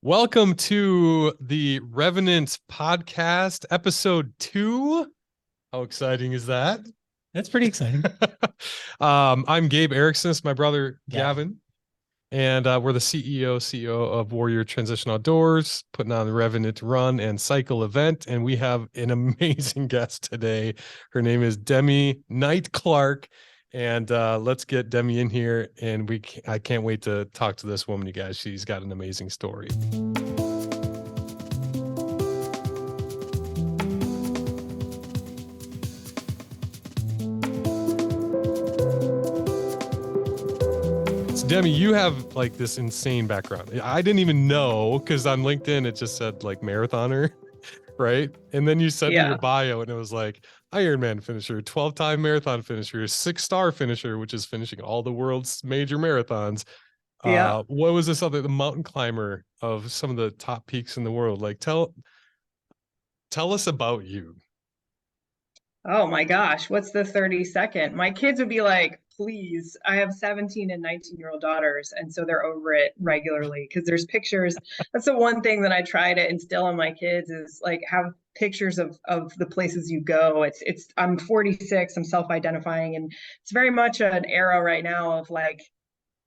Welcome to the Revenant podcast, episode 2. How exciting is that? That's pretty exciting. I'm Gabe Erickson. It's my brother Gavin. Gavin, and we're the CEO of Warrior Transition Outdoors, putting on the Revenant Run and Cycle event. And we have an amazing guest today. Her name is Demi Knight Clark. And let's get Demi in here. And I can't wait to talk to this woman, you guys. She's got an amazing story. Demi, you have like this insane background. I didn't even know because on LinkedIn it just said like marathoner, right? And then you sent me your bio and it was like Ironman finisher, 12-time marathon finisher, 6-star finisher, which is finishing all the world's major marathons. What was this other, the mountain climber of some of the top peaks in the world? Like tell us about you. Oh my gosh, what's the 30-second? My kids would be like, please. I have 17 and 19-year-old daughters, and so they're over it regularly because there's pictures. That's the one thing that I try to instill in my kids is like have pictures of the places you go. I'm 46, I'm self-identifying, and it's very much an era right now of like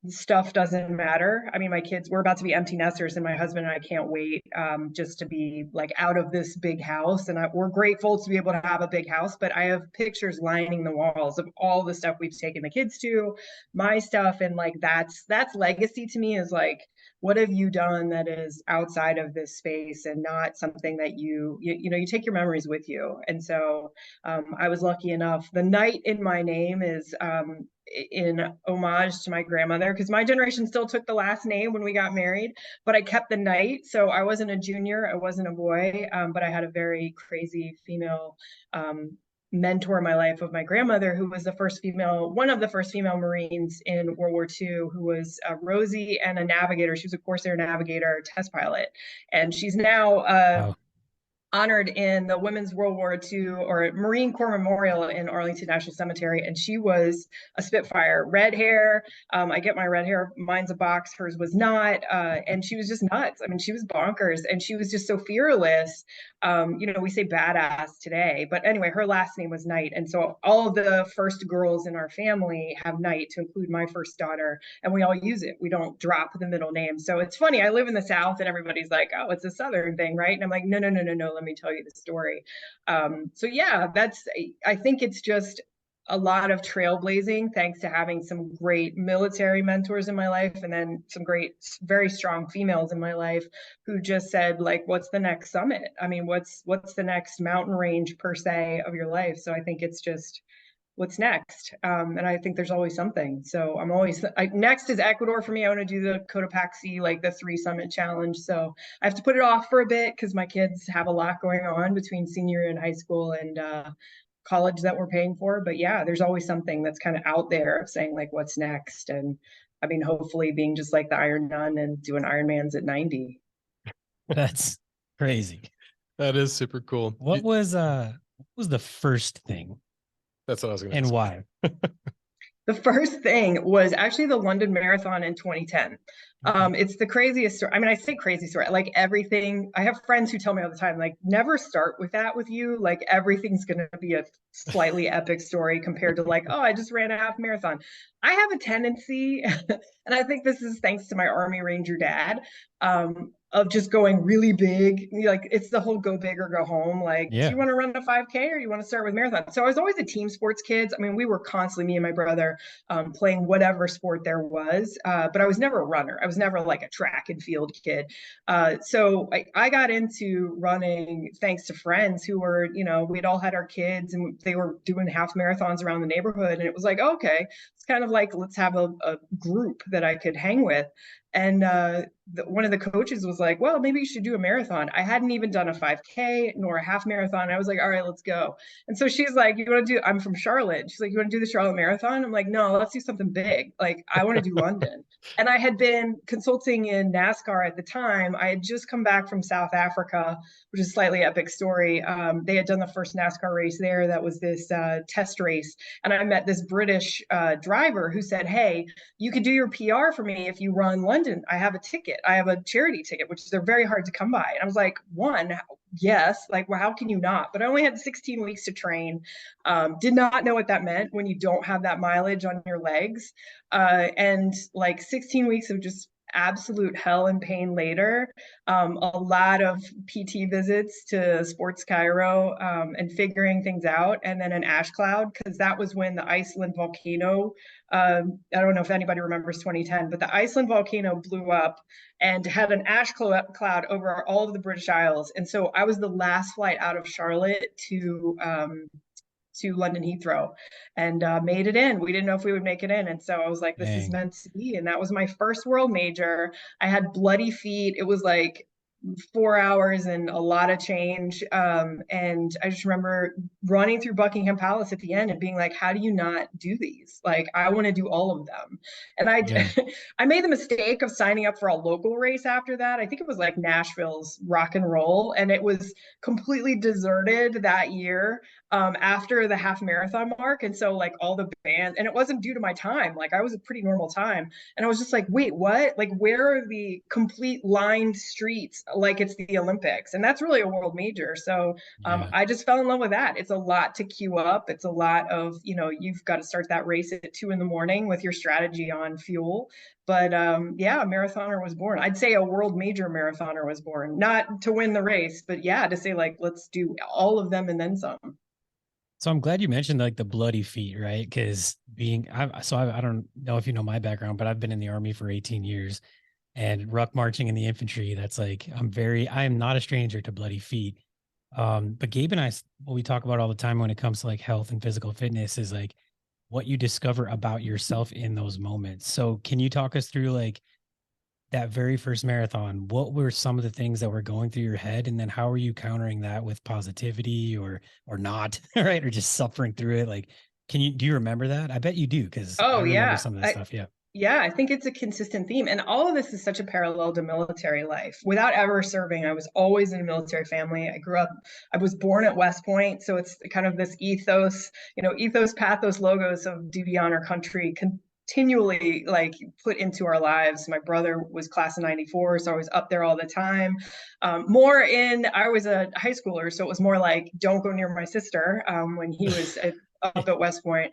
stuff doesn't matter. I mean, my kids, we're about to be empty nesters, and my husband and I can't wait just to be like out of this big house. And we're grateful to be able to have a big house, but I have pictures lining the walls of all the stuff we've taken the kids to, my stuff. And like, that's legacy to me is like, what have you done that is outside of this space and not something that you take your memories with you. And so I was lucky enough. The Knight in my name is in homage to my grandmother, because my generation still took the last name when we got married, but I kept the Knight. So I wasn't a junior, I wasn't a boy, but I had a very crazy female mentor in my life of my grandmother, who was one of the first female Marines in World War II, who was Rosie and a navigator. She was a Corsair navigator, test pilot, and she's now honored in the Women's World War II or Marine Corps Memorial in Arlington National Cemetery. And she was a Spitfire, red hair. I get my red hair, mine's a box, hers was not. And she was just nuts. I mean, she was bonkers, and she was just so fearless. We say badass today, but anyway, her last name was Knight. And so all of the first girls in our family have Knight, to include my first daughter, and we all use it. We don't drop the middle name. So it's funny, I live in the South and everybody's like, oh, it's a Southern thing, right? And I'm like, no, let me tell you the story. So yeah, I think it's just a lot of trailblazing, thanks to having some great military mentors in my life, and then some great, very strong females in my life who just said, like, what's the next summit? I mean, what's the next mountain range per se of your life? So I think it's just what's next. And I think there's always something. So next is Ecuador for me. I want to do the Cotopaxi, like the 3 summit challenge. So I have to put it off for a bit because my kids have a lot going on between senior and high school and college that we're paying for. But yeah, there's always something that's kind of out there of saying like, what's next? And I mean, hopefully being just like the Iron Nun and doing Ironmans at 90. That's crazy. That is super cool. What was the first thing? That's what I was going to And ask. why? The first thing was actually the London Marathon in 2010. It's the craziest story. I mean, I say crazy story, like everything. I have friends who tell me all the time, like, never start with that with you. Like, everything's going to be a slightly epic story compared to like, oh, I just ran a half marathon. I have a tendency, and I think this is thanks to my Army Ranger dad, of just going really big. Like, it's the whole go big or go home. Like, do you want to run a 5K or you want to start with marathon? So I was always a team sports kid. I mean, we were constantly, me and my brother, playing whatever sport there was, but I was never a runner. I was never like a track and field kid. So I got into running thanks to friends who were, we'd all had our kids and they were doing half marathons around the neighborhood. And it was like, okay, it's kind of like, let's have a group that I could hang with. And one of the coaches was like, well, maybe you should do a marathon. I hadn't even done a 5K nor a half marathon. I was like, all right, let's go. And so she's like, I'm from Charlotte. She's like, you want to do the Charlotte Marathon? I'm like, no, let's do something big. Like, I want to do London. And I had been consulting in NASCAR at the time. I had just come back from South Africa, which is a slightly epic story. They had done the first NASCAR race there. That was this test race. And I met this British driver driver who said, hey, you could do your PR for me if you run London. I have a ticket. I have a charity ticket, which they're very hard to come by. And I was like, one, yes, like, well, how can you not? But I only had 16 weeks to train. Did not know what that meant when you don't have that mileage on your legs. And like 16 weeks of just absolute hell and pain later. A lot of PT visits to Sports Cairo, and figuring things out, and then an ash cloud, because that was when the Iceland volcano, I don't know if anybody remembers 2010, but the Iceland volcano blew up and had an ash cloud over all of the British Isles. And so I was the last flight out of Charlotte to London Heathrow, and made it in. We didn't know if we would make it in. And so I was like, this is meant to be. And that was my first world major. I had bloody feet. It was like 4 hours and a lot of change. And I just remember running through Buckingham Palace at the end and being like, how do you not do these? Like, I want to do all of them. And I made the mistake of signing up for a local race after that. I think it was like Nashville's Rock and Roll, and it was completely deserted that year, after the half marathon mark. And so like all the bands, and it wasn't due to my time, like I was a pretty normal time. And I was just like, wait, what? Like, where are the complete lined streets like it's the Olympics? And that's really a world major. So I just fell in love with that. It's a lot to queue up. It's a lot of, you've got to start that race at 2 a.m. with your strategy on fuel. But yeah, a marathoner was born. I'd say a world major marathoner was born, not to win the race, but yeah, to say like, let's do all of them and then some. So I'm glad you mentioned like the bloody feet, right? Because I don't know if you know my background, but I've been in the Army for 18 years, and ruck marching in the infantry. That's like, I am not a stranger to bloody feet. But Gabe and I, what we talk about all the time when it comes to like health and physical fitness is like what you discover about yourself in those moments. So can you talk us through like that very first marathon? What were some of the things that were going through your head, and then how are you countering that with positivity or not, right? Or just suffering through it? Like, do you remember that? I bet you do, because I remember some of that stuff. Yeah. Yeah, I think it's a consistent theme. And all of this is such a parallel to military life. Without ever serving, I was always in a military family. I was born at West Point. So it's kind of this ethos, pathos, logos of duty, honor, country, continually like put into our lives. My brother was class of 94, so I was up there all the time. I was a high schooler, so it was more like, don't go near my sister, when he was up at West Point.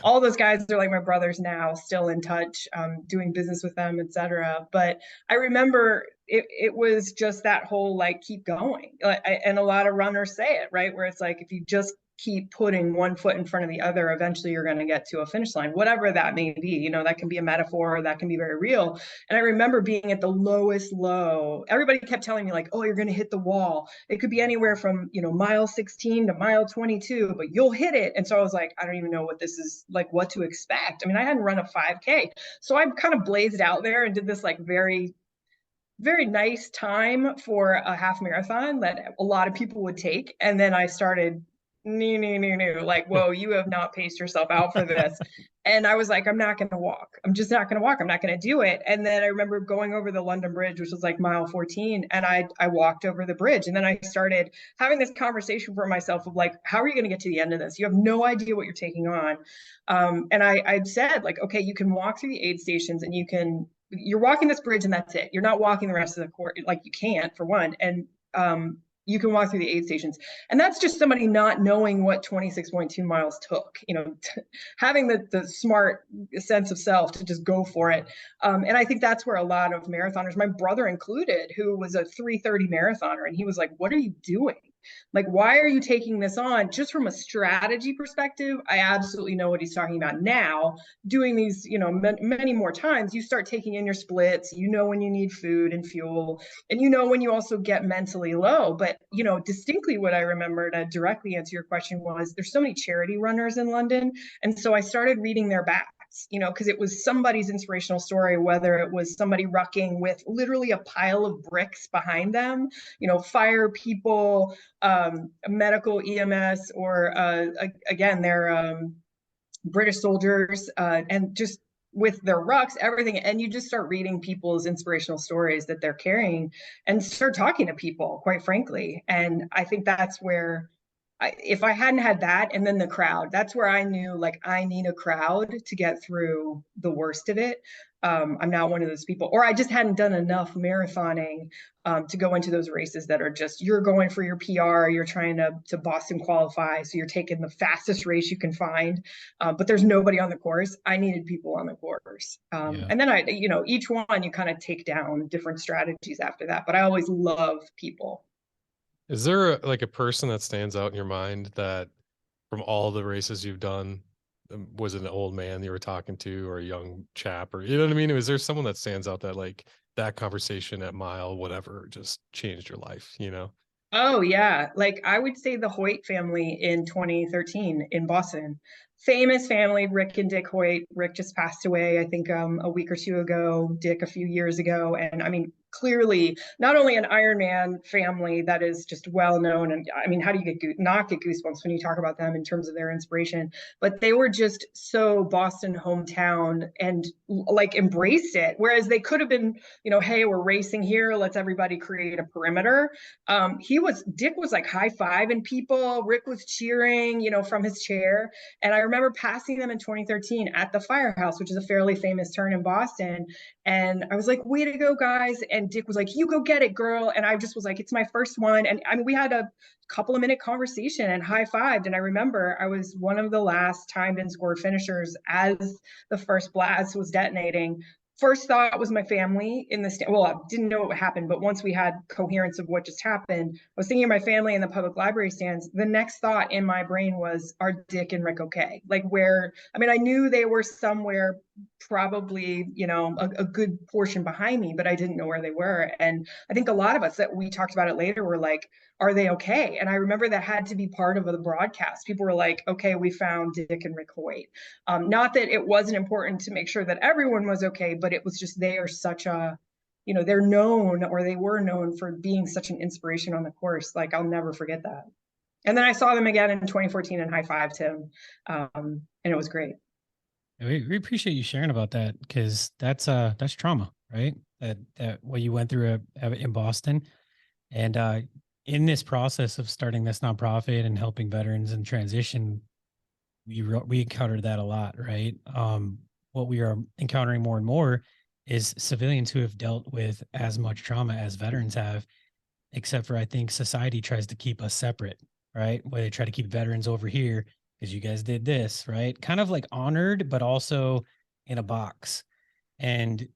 All those guys are like my brothers now, still in touch, doing business with them, etc. But I remember it was just that whole like, keep going. And a lot of runners say it, right? Where it's like, if you just keep putting one foot in front of the other, eventually you're going to get to a finish line, whatever that may be. That can be a metaphor, that can be very real. And I remember being at the lowest low. Everybody kept telling me like, oh, you're going to hit the wall. It could be anywhere from, mile 16 to mile 22, but you'll hit it. And so I was like, I don't even know what this is like, what to expect. I mean, I hadn't run a 5K. So I kind of blazed out there and did this like very nice time for a half marathon that a lot of people would take. And then I started like, whoa, you have not paced yourself out for this. And I was like, I'm not going to walk. I'm just not going to walk. I'm not going to do it. And then I remember going over the London Bridge, which was like mile 14. And I walked over the bridge. And then I started having this conversation for myself of like, how are you going to get to the end of this? You have no idea what you're taking on. And I said like, okay, you can walk through the aid stations and you're walking this bridge and that's it. You're not walking the rest of the court. Like you can't, for one. And, you can walk through the aid stations. And that's just somebody not knowing what 26.2 miles took, having the smart sense of self to just go for it. And I think that's where a lot of marathoners, my brother included, who was a 3:30 marathoner, and he was like, what are you doing? Like, why are you taking this on? Just from a strategy perspective, I absolutely know what he's talking about now. Doing these, many more times, you start taking in your splits, when you need food and fuel, and when you also get mentally low. But, distinctly what I remember to directly answer your question was there's so many charity runners in London. And so I started reading their backs, because it was somebody's inspirational story, whether it was somebody rucking with literally a pile of bricks behind them, fire people, medical EMS, or again, they're British soldiers, and just with their rucks, everything. And you just start reading people's inspirational stories that they're carrying and start talking to people, quite frankly. And I think that's where if I hadn't had that, and then the crowd, that's where I knew like I need a crowd to get through the worst of it. I'm not one of those people, or I just hadn't done enough marathoning to go into those races that are just, you're going for your PR, you're trying to Boston qualify, so you're taking the fastest race you can find, but there's nobody on the course. I needed people on the course, and then each one you kind of take down different strategies after that. But I always love people. Is there like a person that stands out in your mind that from all the races you've done, was it an old man you were talking to or a young chap, or you know what I mean? Is there someone that stands out that like that conversation at mile, whatever, just changed your life, you know? Oh yeah, like I would say the Hoyt family in 2013 in Boston. Famous family, Rick and Dick Hoyt. Rick just passed away, I think, a week or two ago. Dick a few years ago, and I mean, clearly not only an Ironman family that is just well known, and I mean, how do you not get goosebumps when you talk about them in terms of their inspiration? But they were just so Boston hometown and like embraced it. Whereas they could have been, hey, we're racing here, let's everybody create a perimeter. Dick was like high-fiving people. Rick was cheering, from his chair. And I remember passing them in 2013 at the Firehouse, which is a fairly famous turn in Boston. And I was like, way to go, guys. And Dick was like, you go get it, girl. And I just was like, it's my first one. And I mean, we had a couple of minute conversation and high-fived. And I remember I was one of the last timed and scored finishers as the first blast was detonating. First thought was my family in the well, I didn't know what happened, but once we had coherence of what just happened, I was thinking of my family in the public library stands. The next thought in my brain was, are Dick and Rick okay? Like where, I mean, I knew they were somewhere probably, a good portion behind me, but I didn't know where they were. And I think a lot of us that we talked about it later were like, are they okay? And I remember that had to be part of the broadcast. People were like, okay, we found Dick and Rick Hoyt. Not that it wasn't important to make sure that everyone was okay, but it was just, they are such a, they're known, or they were known for being such an inspiration on the course. Like, I'll never forget that. And then I saw them again in 2014 and high-fived him. And it was great. We appreciate you sharing about that, because that's trauma, right? That what you went through in Boston. And in this process of starting this nonprofit and helping veterans in transition, we encountered that a lot, right? What we are encountering more and more is civilians who have dealt with as much trauma as veterans have, except for I think society tries to keep us separate, right? Where they try to keep veterans over here because you guys did this, right? Kind of like honored, but also in a box. And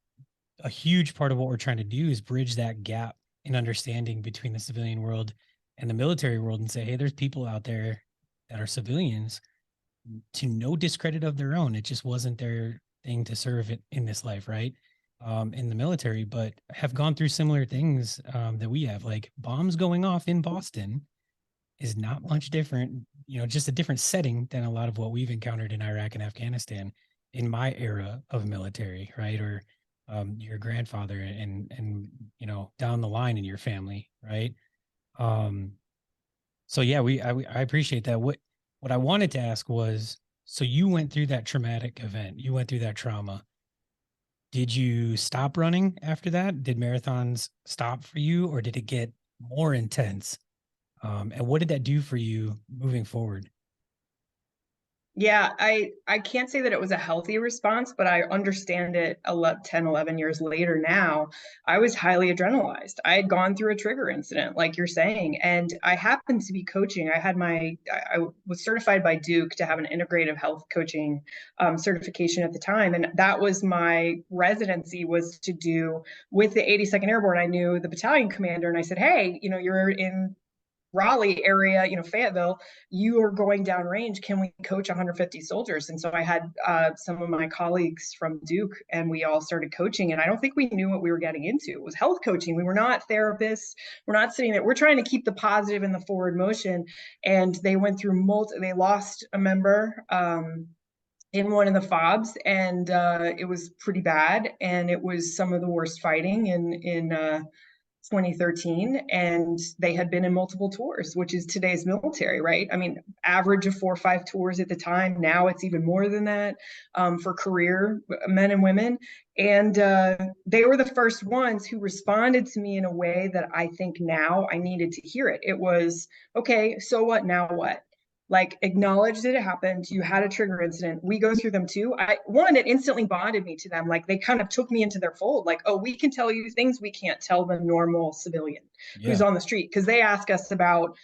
a huge part of what we're trying to do is bridge that gap in understanding between the civilian world and the military world, and say, hey, there's people out there that are civilians, to no discredit of their own. It just wasn't their thing to serve it in this life, right? In the military, but have gone through similar things that we have. Like bombs going off in Boston is not much different, just a different setting than a lot of what we've encountered in Iraq and Afghanistan in my era of military, right? Or your grandfather and down the line in your family, right? So yeah, I appreciate that. What I wanted to ask was, so you went through that traumatic event, you went through that trauma. Did you stop running after that? Did marathons stop for you, or did it get more intense? And what did that do for you moving forward? Yeah, I can't say that it was a healthy response, but I understand it 10, 11 years later now. I was highly adrenalized. I had gone through a trigger incident, like you're saying, and I happened to be coaching. I was certified by Duke to have an integrative health coaching certification at the time. And that was my residency, was to do with the 82nd Airborne. I knew the battalion commander, and I said, hey, you're in Raleigh area, Fayetteville, you are going downrange. Can we coach 150 soldiers? And so I had some of my colleagues from Duke, and we all started coaching. And I don't think we knew what we were getting into. It was health coaching. We were not therapists. We're not sitting there. We're trying to keep the positive and the forward motion. And they went through they lost a member in one of the fobs, and it was pretty bad. And it was some of the worst fighting in 2013, and they had been in multiple tours, which is today's military, right? I mean, average of 4 or 5 tours at the time. Now it's even more than that for career men and women. And they were the first ones who responded to me in a way that I think now I needed to hear it. It was, okay, so what? Now what? Like, acknowledge that it happened. You had a trigger incident. We go through them too. It instantly bonded me to them. Like, they kind of took me into their fold. Like, oh, we can tell you things we can't tell the normal civilian who's on the street, because they ask us about,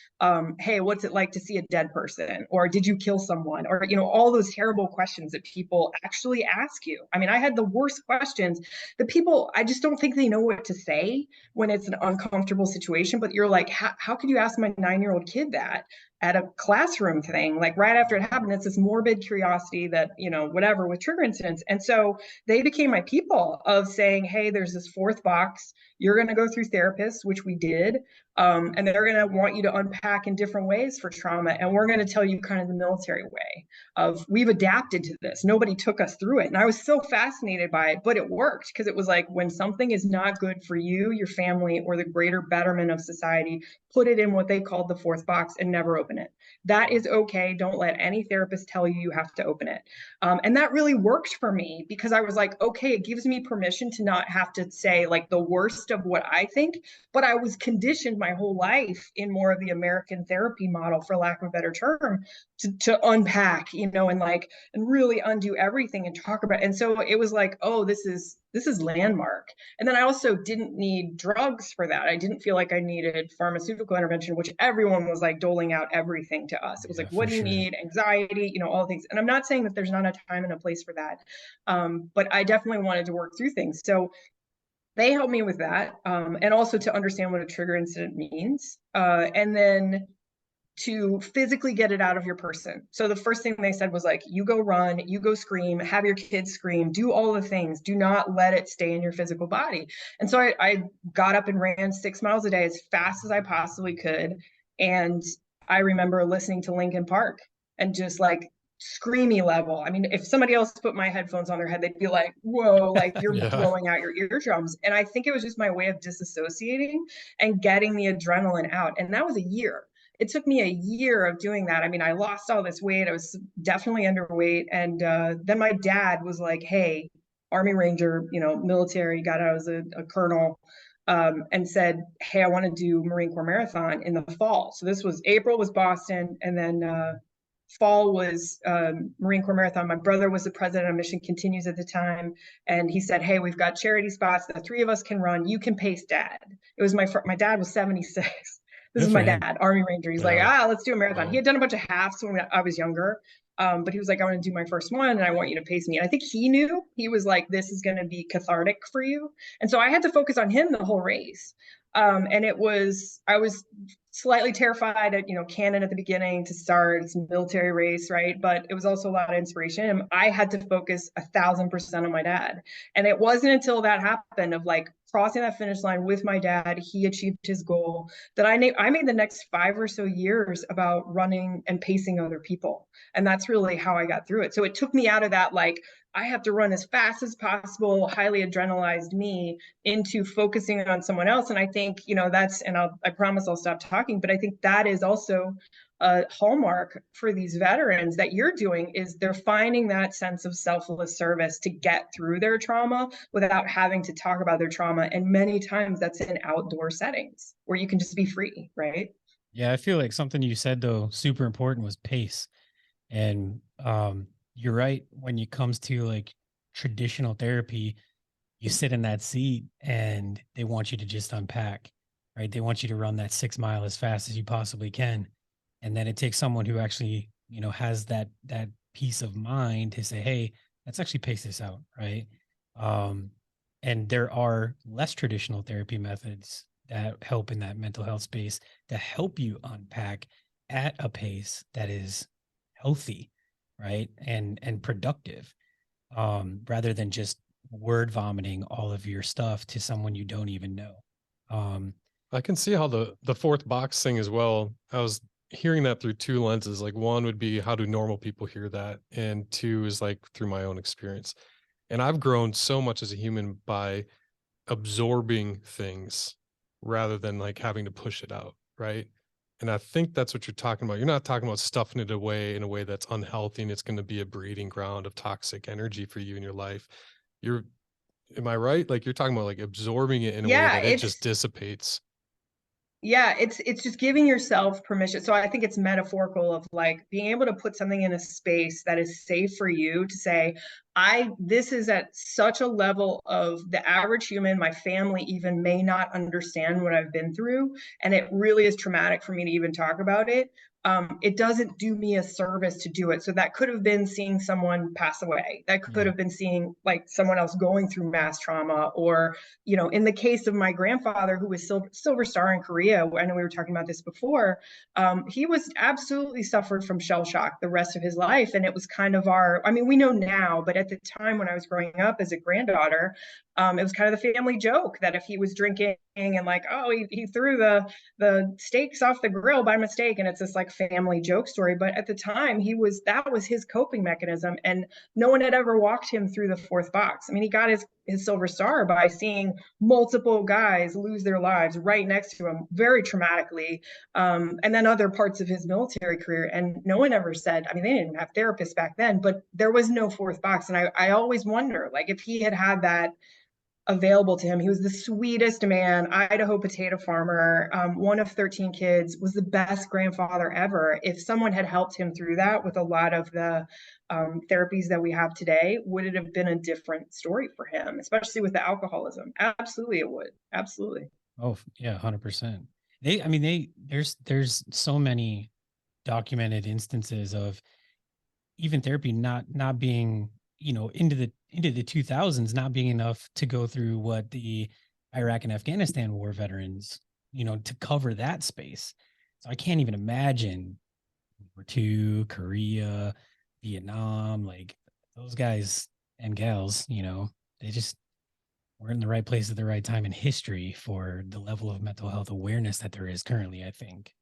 hey, what's it like to see a dead person? Or did you kill someone? Or, all those terrible questions that people actually ask you. I mean, I had the worst questions. The people, I just don't think they know what to say when it's an uncomfortable situation. But you're like, how could you ask my 9-year-old kid that at a classroom thing? Like, right after it happened, it's this morbid curiosity that, whatever, with trigger incidents. And so they became my people of saying, hey, there's this 4th box. You're going to go through therapists, which we did. And they're going to want you to unpack in different ways for trauma. And we're going to tell you kind of the military way of, we've adapted to this. Nobody took us through it. And I was so fascinated by it, but it worked, because it was like, when something is not good for you, your family, or the greater betterment of society, put it in what they called the 4th box and never open it. That is okay. Don't let any therapist tell you have to open it. And that really worked for me, because I was like, okay, it gives me permission to not have to say like the worst of what I think, but I was conditioned my whole life in more of the American therapy model, for lack of a better term, to unpack, and really undo everything and talk about it. And so it was like, oh, this is landmark. And then I also didn't need drugs for that. I didn't feel like I needed pharmaceutical intervention, which everyone was like doling out everything to us. It was like, what do you need? Anxiety, all things. And I'm not saying that there's not a time and a place for that. But I definitely wanted to work through things. So they helped me with that. And also to understand what a trigger incident means. And then to physically get it out of your person. So the first thing they said was like, you go run, you go scream, have your kids scream, do all the things. Do not let it stay in your physical body. And so I got up and ran 6 miles a day as fast as I possibly could. And I remember listening to Linkin Park and just like screamy level. I mean, if somebody else put my headphones on their head, they'd be like, whoa, like you're blowing out your eardrums. And I think it was just my way of disassociating and getting the adrenaline out. And that was a year. It took me a year of doing that. I mean, I lost all this weight. I was definitely underweight. And then my dad was like, hey, Army Ranger, military, got out as a colonel, and said, hey, I want to do Marine Corps Marathon in the fall. So this was April was Boston. And then fall was Marine Corps Marathon. My brother was the president of Mission Continues at the time. And he said, hey, we've got charity spots. The 3 of us can run. You can pace dad. It was my dad was 76. This is my dad, Army Ranger. He's like, let's do a marathon. He had done a bunch of halves when I was younger. But he was like, I want to do my first one and I want you to pace me. And I think he knew. He was like, this is going to be cathartic for you. And so I had to focus on him the whole race. And I was slightly terrified at, Cannon at the beginning to start. It's a military race, right? But it was also a lot of inspiration. And I had to focus 1,000% on my dad. And it wasn't until that happened of like crossing that finish line with my dad, he achieved his goal, that I made the next 5 or so years about running and pacing other people. And that's really how I got through it. So it took me out of that, like, I have to run as fast as possible, highly adrenalized me, into focusing on someone else. And I think, I promise I'll stop talking, but I think that is also a hallmark for these veterans that you're doing, is they're finding that sense of selfless service to get through their trauma without having to talk about their trauma. And many times that's in outdoor settings where you can just be free, right? Yeah, I feel like something you said though, super important, was pace. And you're right, when it comes to like traditional therapy, you sit in that seat and they want you to just unpack, right? They want you to run that 6 mile as fast as you possibly can. And then it takes someone who actually, has that peace of mind to say, hey, let's actually pace this out, right? And there are less traditional therapy methods that help in that mental health space to help you unpack at a pace that is healthy, right? And productive, rather than just word vomiting all of your stuff to someone you don't even know. I can see how the 4th box thing as well. I was hearing that through 2 lenses. Like, one would be, how do normal people hear that? And 2 is like through my own experience. And I've grown so much as a human by absorbing things rather than like having to push it out, right? And I think that's what you're talking about. You're not talking about stuffing it away in a way that's unhealthy and it's going to be a breeding ground of toxic energy for you in your life. You're, am I right? Like you're talking about like absorbing it in a way Yeah, that it just dissipates. yeah, it's just giving yourself permission. So I think it's metaphorical of like being able to put something in a space that is safe for you to say, this is at such a level of the average human, my family even may not understand what I've been through. And it really is traumatic for me to even talk about it. It doesn't do me a service to do it. So that could have been seeing someone pass away. That could have been seeing like someone else going through mass trauma, or, you know, in the case of my grandfather, who was Silver Star in Korea, I know we were talking about this before, he was absolutely suffered from shell shock the rest of his life. And it was kind of I mean, we know now, but at the time when I was growing up as a granddaughter, it was kind of the family joke that if he was drinking and like, oh, he threw the steaks off the grill by mistake, and it's this like family joke story. But at the time, that was his coping mechanism, and no one had ever walked him through the fourth box. I mean, he got his Silver Star by seeing multiple guys lose their lives right next to him very traumatically, and then other parts of his military career. And no one ever said, I mean, they didn't have therapists back then, but there was no fourth box. And I always wonder, like, if he had that available to him. He was the sweetest man, Idaho potato farmer, one of 13 kids, was the best grandfather ever. If someone had helped him through that with a lot of the therapies that we have today, would it have been a different story for him, especially with the alcoholism? Absolutely, it would. Absolutely. Oh yeah, 100%. There's so many documented instances of even therapy not being, you know, into the 2000s, not being enough to go through what the Iraq and Afghanistan war veterans, you know, to cover that space. So I can't even imagine World War II, Korea, Vietnam, like those guys and gals, you know, they just were in the right place at the right time in history for the level of mental health awareness that there is currently, I think.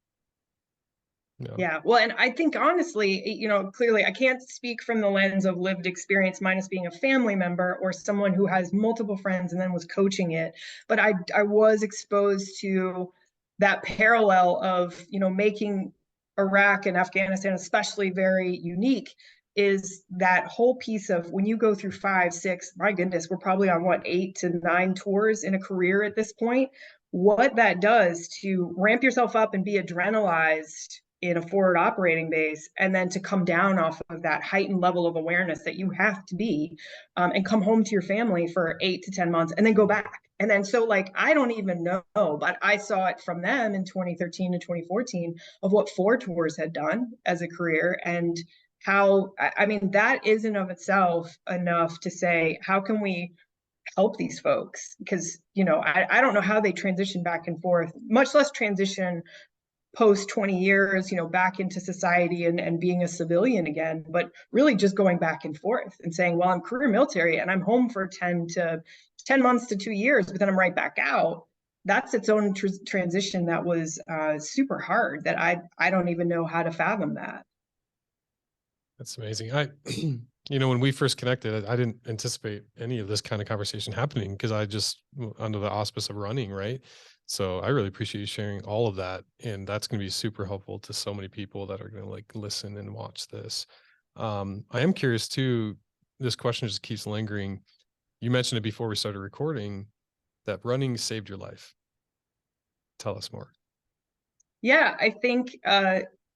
Yeah. Well, and I think honestly, you know, clearly I can't speak from the lens of lived experience, minus being a family member or someone who has multiple friends and then was coaching it. But I was exposed to that parallel of, you know, making Iraq and Afghanistan especially very unique, is that whole piece of when you go through 5, 6, my goodness, we're probably on what, 8 to 9 tours in a career at this point. What that does to ramp yourself up and be adrenalized in a forward operating base, and then to come down off of that heightened level of awareness that you have to be, and come home to your family for 8 to 10 months and then go back. And then so like, I don't even know, but I saw it from them in 2013 to 2014 of what 4 tours had done as a career, and how, I mean, that is in of itself enough to say, how can we help these folks? Because, you know, I don't know how they transition back and forth, much less transition post 20 years, you know, back into society and being a civilian again, but really just going back and forth and saying, well, I'm career military and I'm home for 10 months to 2 years, but then I'm right back out. That's its own transition that was super hard, that I don't even know how to fathom that. That's amazing. You know, when we first connected, I didn't anticipate any of this kind of conversation happening because I just under the auspice of running, right? So I really appreciate you sharing all of that, and that's going to be super helpful to so many people that are going to like listen and watch this. I am curious too. This question just keeps lingering. You mentioned it before we started recording that running saved your life. Tell us more. Yeah, I think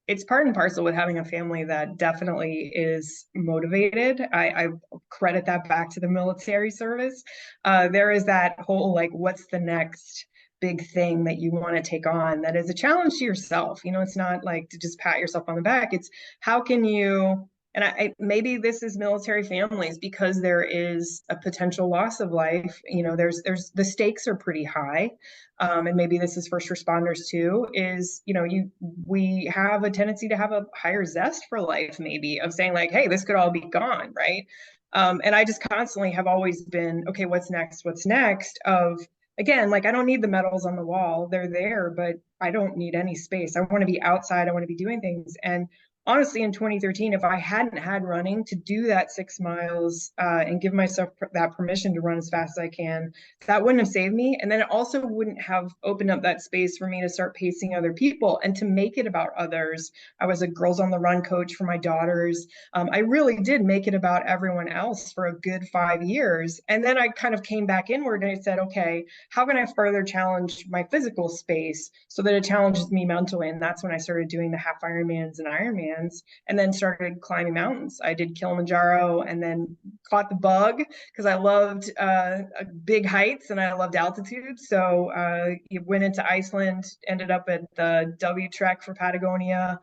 it's part and parcel with having a family that definitely is motivated. I credit that back to the military service. There is that whole like, what's the next big thing that you want to take on that is a challenge to yourself? You know, it's not like to just pat yourself on the back. It's how can you, and maybe this is military families because there is a potential loss of life. You know, there's the stakes are pretty high. And maybe this is first responders too, is, you know, we have a tendency to have a higher zest for life, maybe, of saying like, hey, this could all be gone, right? And I just constantly have always been, okay, what's next? What's next? Of, again, like, I don't need the medals on the wall. They're there, but I don't need any space. I want to be outside. I want to be doing things. And honestly, in 2013, if I hadn't had running to do that 6 miles and give myself that permission to run as fast as I can, that wouldn't have saved me. And then it also wouldn't have opened up that space for me to start pacing other people and to make it about others. I was a Girls on the Run coach for my daughters. I really did make it about everyone else for a good 5 years. And then I kind of came back inward and I said, okay, how can I further challenge my physical space so that it challenges me mentally? And that's when I started doing the half Ironmans and Ironmans, and then started climbing mountains. I did Kilimanjaro and then caught the bug because I loved big heights and I loved altitude. So went into Iceland, ended up at the W Trek for Patagonia,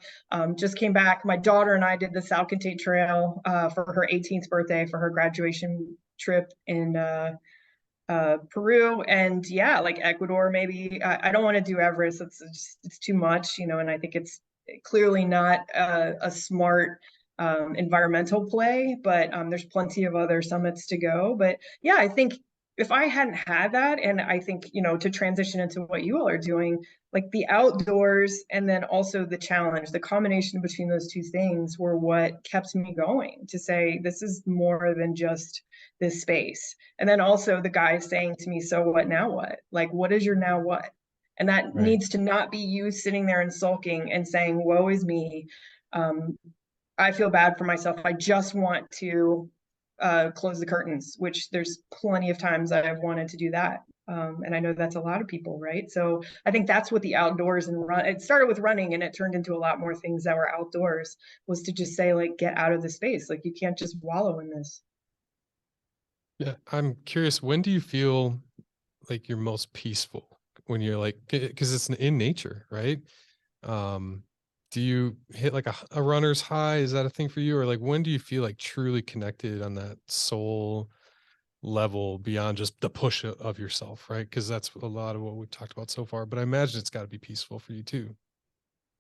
just came back. My daughter and I did the Salcantay Trail for her 18th birthday for her graduation trip in Peru, and yeah, like Ecuador maybe. I don't want to do Everest. It's too much, you know, and I think it's clearly not a smart environmental play, but there's plenty of other summits to go. But yeah, I think if I hadn't had that, and I think, you know, to transition into what you all are doing, like the outdoors and then also the challenge, the combination between those two things were what kept me going to say, this is more than just this space. And then also the guy saying to me, so what now what? Like, what is your now what? And that needs to not be you sitting there and sulking and saying, woe is me. I feel bad for myself. I just want to close the curtains, which there's plenty of times that I've wanted to do that. And I know that's a lot of people, right? So I think that's what the outdoors and run, it started with running and it turned into a lot more things that were outdoors, was to just say, like, get out of the space. Like, you can't just wallow in this. Yeah, I'm curious, when do you feel like you're most peaceful? When you're like, because it's in nature, right? Do you hit like a runner's high? Is that a thing for you? Or like, when do you feel like truly connected on that soul level beyond just the push of yourself, right? Because that's a lot of what we've talked about so far, but I imagine it's got to be peaceful for you too.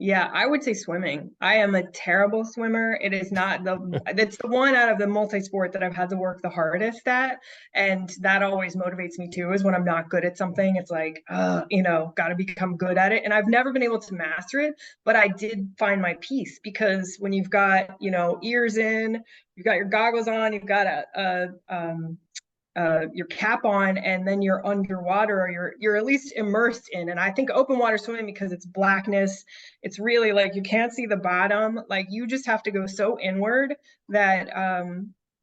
Yeah, I would say swimming. I am a terrible swimmer. It is not it's the one out of the multi-sport that I've had to work the hardest at. And that always motivates me too, is when I'm not good at something. It's like, you know, got to become good at it. And I've never been able to master it, but I did find my peace, because when you've got, you know, ears in, you've got your goggles on, you've got your cap on, and then you're underwater, or you're at least immersed in. And I think open water swimming, because it's blackness, it's really like you can't see the bottom. Like, you just have to go so inward that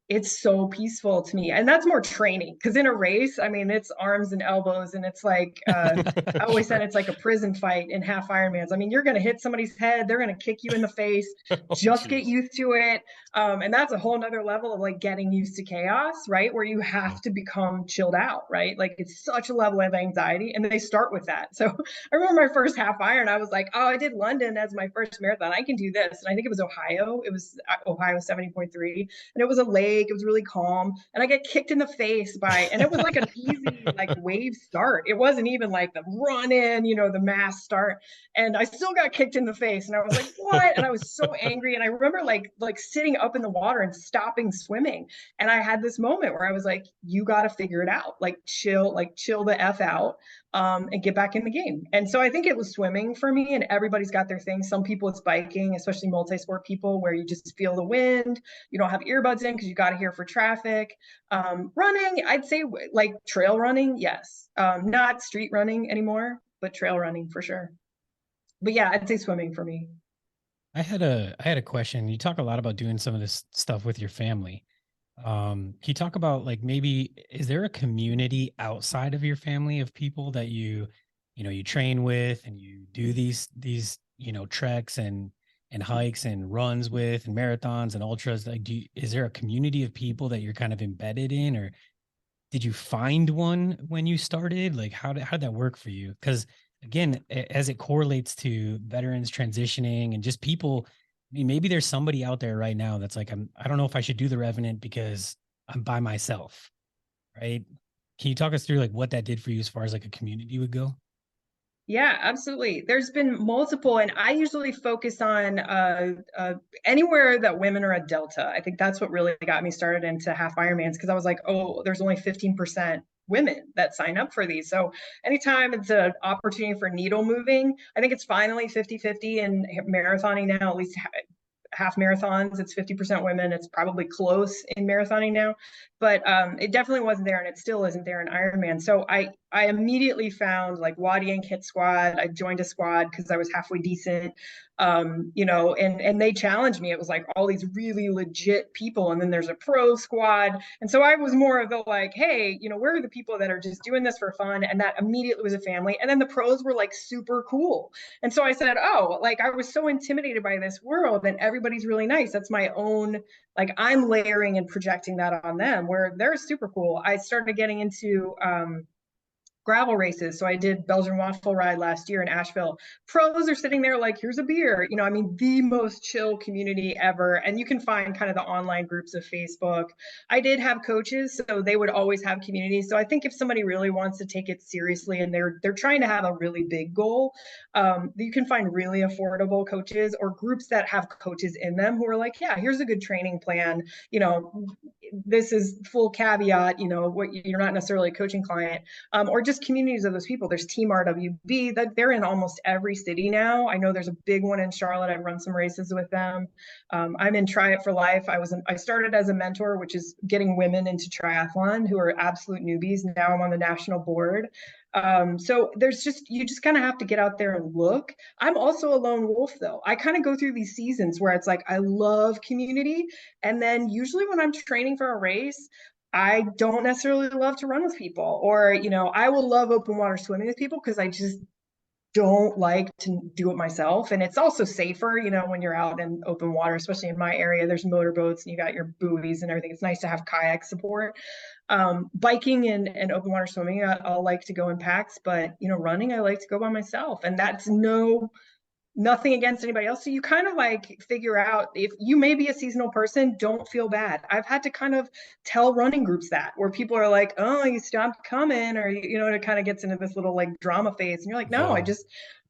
it's so peaceful to me. And that's more training, because in a race, I mean, it's arms and elbows, and it's like I always said it's like a prison fight in half Ironmans. I mean, you're going to hit somebody's head, they're going to kick you in the face. Just get used to it. And that's a whole nother level of like getting used to chaos, right? Where you have to become chilled out, right? Like, it's such a level of anxiety, and they start with that. So I remember my first half Iron, I was like, oh, I did London as my first marathon, I can do this. And I think it was Ohio. It was Ohio 70.3, and it was a lake. It was really calm, and I get kicked in the face by, and it was like an easy like wave start. It wasn't even like the run in, you know, the mass start, and I still got kicked in the face. And I was like, what? And I was so angry. And I remember like sitting up in the water and stopping swimming. And I had this moment where I was like, you got to figure it out, like chill the F out, and get back in the game. And so I think it was swimming for me, and everybody's got their thing. Some people it's biking, especially multi-sport people, where you just feel the wind. You don't have earbuds in because you got to hear for traffic. Running, I'd say like trail running. Yes. Not street running anymore, but trail running for sure. But yeah, I'd say swimming for me. I had a question. You talk a lot about doing some of this stuff with your family. Can you talk about, like, maybe is there a community outside of your family of people that you know, you train with and you do these, you know, treks and hikes and runs with, and marathons and ultras? Like, is there a community of people that you're kind of embedded in, or did you find one when you started? Like, how did that work for you? Because again, as it correlates to veterans transitioning and just people, I mean, maybe there's somebody out there right now that's like, I don't know if I should do the Revenant because I'm by myself, right? Can you talk us through like what that did for you as far as like a community would go? Yeah, absolutely. There's been multiple, and I usually focus on anywhere that women are a delta. I think that's what really got me started into half Ironmans, because I was like, oh, there's only 15% women that sign up for these. So anytime it's an opportunity for needle moving, I think it's finally 50-50 in marathoning now, at least half marathons. It's 50% women. It's probably close in marathoning now, but it definitely wasn't there, and it still isn't there in Ironman. So I immediately found like Wadi and Kit squad. I joined a squad because I was halfway decent. You know, and they challenged me. It was like all these really legit people, and then there's a pro squad. And so I was more of the like, hey, you know, where are the people that are just doing this for fun? And that immediately was a family. And then the pros were like super cool. And so I said, oh, like I was so intimidated by this world, and everybody's really nice. That's my own, like I'm layering and projecting that on them where they're super cool. I started getting into gravel races. So I did Belgian waffle ride last year in Asheville. Pros are sitting there like, here's a beer. You know, I mean, the most chill community ever. And you can find kind of the online groups of Facebook. I did have coaches, so they would always have community. So I think if somebody really wants to take it seriously and they're trying to have a really big goal, you can find really affordable coaches or groups that have coaches in them who are like, yeah, here's a good training plan. You know, this is full caveat, you know, what you're not necessarily a coaching client, or just communities of those people. There's Team RWB that they're in almost every city now. I know there's a big one in Charlotte. I've run some races with them. I'm in Try It for Life. I started as a mentor, which is getting women into triathlon who are absolute newbies. Now I'm on the national board. So there's just, you just kind of have to get out there and look. I'm also a lone wolf though. I kind of go through these seasons where it's like, I love community. And then usually when I'm training for a race, I don't necessarily love to run with people, or, you know, I will love open water swimming with people because I just don't like to do it myself. And it's also safer, you know, when you're out in open water, especially in my area, there's motorboats and you got your buoys and everything. It's nice to have kayak support. Biking and open water swimming, I'll like to go in packs, but, you know, running, I like to go by myself. And that's nothing against anybody else. So you kind of like figure out, if you may be a seasonal person, don't feel bad. I've had to kind of tell running groups that, where people are like, oh, you stopped coming, or, you know, it kind of gets into this little like drama phase. And you're like, no,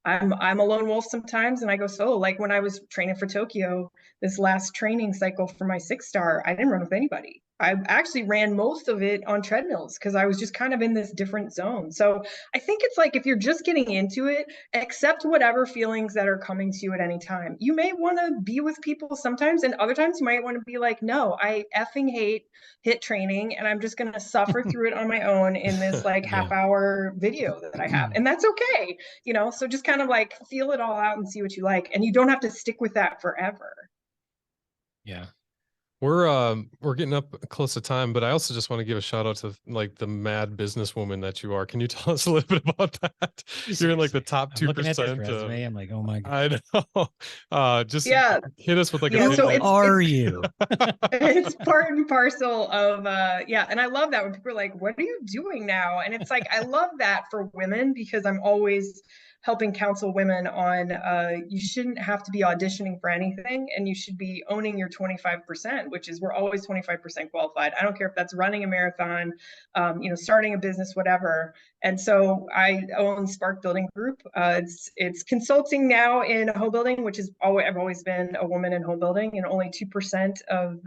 I'm a lone wolf sometimes, and I go solo. Like when I was training for Tokyo, this last training cycle for my 6-star, I didn't run with anybody. I actually ran most of it on treadmills because I was just kind of in this different zone. So I think it's like, if you're just getting into it, accept whatever feelings that are coming to you at any time. You may want to be with people sometimes, and other times you might want to be like, no, I effing hate HIIT training, and I'm just going to suffer through it on my own in this like half-hour video that I have. And that's okay. You know, so just kind of like feel it all out and see what you like. And you don't have to stick with that forever. Yeah. We're getting up close to time, but I also just want to give a shout out to like the mad businesswoman that you are. Can you tell us a little bit about that? You're in like the top 2%. Looking at this resume, I'm like, oh my God. I know. Just hit us with like a so it's, are you? It's part and parcel of and I love that when people are like, what are you doing now? And it's like, I love that for women, because I'm always helping counsel women on you shouldn't have to be auditioning for anything, and you should be owning your 25%, which is, we're always 25% qualified. I don't care if that's running a marathon, you know, starting a business, whatever. And so I own Spark Building Group. It's consulting now in home building, which is I've always been a woman in home building, and only 2% of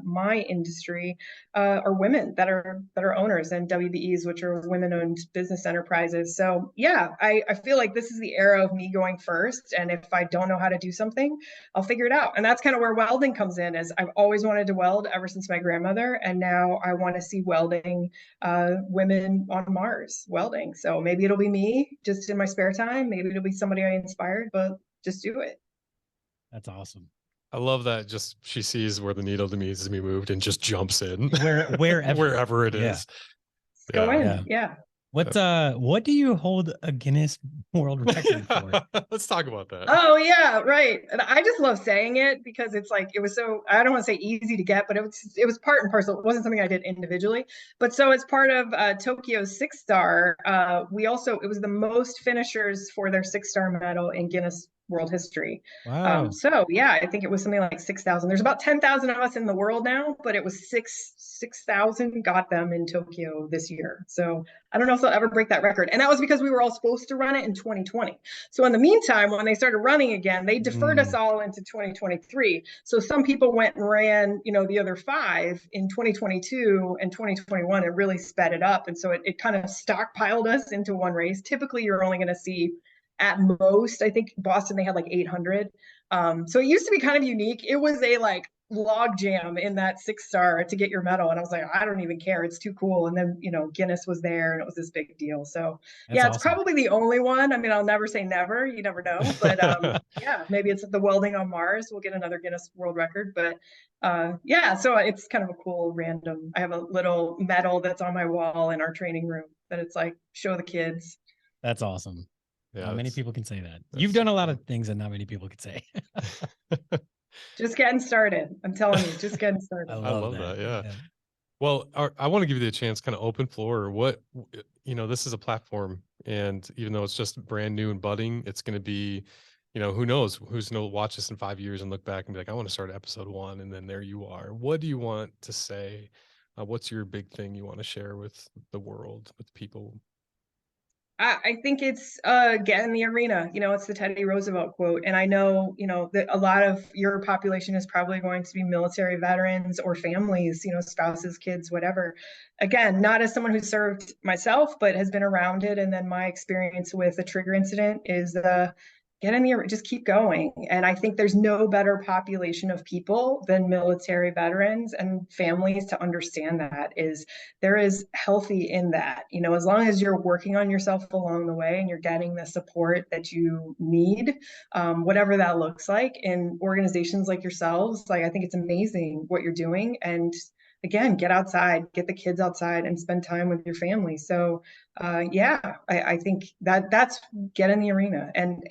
my industry are women that are owners, and WBEs, which are women-owned business enterprises. So yeah, I feel like this is the era of me going first, and if I don't know how to do something, I'll figure it out. And that's kind of where welding comes in. Is I've always wanted to weld ever since my grandmother, and now I want to see welding, women on Mars welding. So maybe it'll be me just in my spare time, maybe it'll be somebody I inspired, but just do it. That's awesome. I love that. Just she sees where the needle needs to be moved and just jumps in wherever it is. Go in. Yeah. What do you hold a Guinness World Record for? Let's talk about that. Oh yeah, right. And I just love saying it because it's like, it was so, I don't want to say easy to get, but it was part and parcel. It wasn't something I did individually. But so as part of Tokyo's 6-star, it was the most finishers for their 6-star medal in Guinness World history. Wow. So yeah, I think it was something like 6,000. There's about 10,000 of us in the world now, but it was 6,000 got them in Tokyo this year. So I don't know if they'll ever break that record. And that was because we were all supposed to run it in 2020. So in the meantime, when they started running again, they deferred us all into 2023. So some people went and ran, you know, the other 5 in 2022 and 2021 and really sped it up. And so it kind of stockpiled us into one race. Typically, you're only going to see at most, I think Boston, they had like 800. So it used to be kind of unique. It was a like log jam in that 6-star to get your medal. And I was like, I don't even care. It's too cool. And then, Guinness was there and it was this big deal. So That's it's awesome. probably the only one. I mean, I'll never say never. You never know. But yeah, maybe it's the welding on Mars. We'll get another Guinness World Record. But yeah, so it's kind of a cool random. I have a little medal that's on my wall in our training room that it's like, show the kids. That's awesome. Yeah, not many people can say that. You've done a lot of things that not many people could say. Just getting started. I'm telling you, just getting started. I love that. Yeah. Well, I want to give you the chance, kind of open floor. What, this is a platform, and even though it's just brand new and budding, it's going to be, who knows who's going to watch this in 5 years and look back and be like, I want to start episode 1, and then there you are. What do you want to say? What's your big thing you want to share with the world, with people? I think it's get in the arena. It's the Teddy Roosevelt quote. And I know, that a lot of your population is probably going to be military veterans or families, spouses, kids, whatever. Again, not as someone who served myself, but has been around it. And then my experience with a trigger incident is get in the arena, just keep going. And I think there's no better population of people than military veterans and families to understand that there is healthy in that, as long as you're working on yourself along the way and you're getting the support that you need, whatever that looks like in organizations like yourselves. Like, I think it's amazing what you're doing. And again, get outside, get the kids outside and spend time with your family. So I think that's get in the arena. And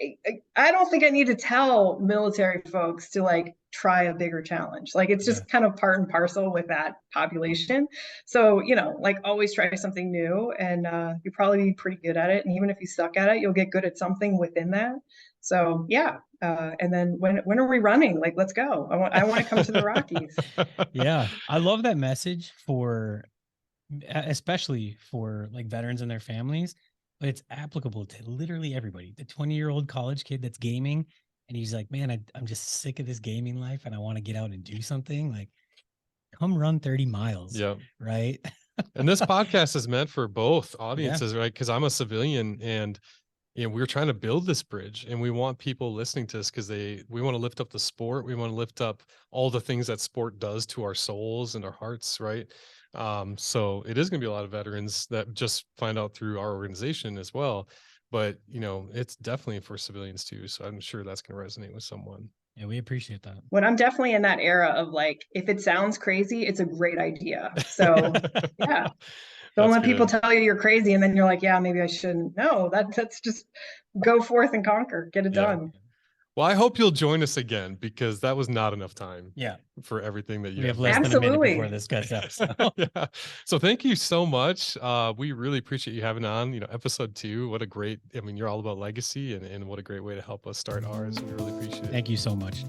I don't think I need to tell military folks to like try a bigger challenge. Like, it's just kind of part and parcel with that population. So, like, always try something new, and you'll probably be pretty good at it. And even if you suck at it, you'll get good at something within that. So and then when are we running? Like, let's go. I want to come to the Rockies. Yeah, I love that message especially for like veterans and their families, but it's applicable to literally everybody. The 20-year-old college kid that's gaming and he's like, man, I'm just sick of this gaming life and I want to get out and do something. Like, come run 30 miles. Yeah. Right. And this podcast is meant for both audiences, right? Because I'm a civilian, and we're trying to build this bridge, and we want people listening to us because we want to lift up the sport. We want to lift up all the things that sport does to our souls and our hearts, right? So it is going to be a lot of veterans that just find out through our organization as well. But, it's definitely for civilians too. So I'm sure that's going to resonate with someone. Yeah, we appreciate that. But I'm definitely in that era of like, if it sounds crazy, it's a great idea. So yeah. Don't let people tell you you're crazy and then you're like, yeah, maybe I shouldn't. No, that's just go forth and conquer, get it done. Well, I hope you'll join us again, because that was not enough time. Yeah. For everything that you have. We have less than a minute before this gets up. So. Yeah. So thank you so much. We really appreciate you having on, episode 2. What a great, you're all about legacy, and what a great way to help us start ours. We really appreciate it. Thank you so much.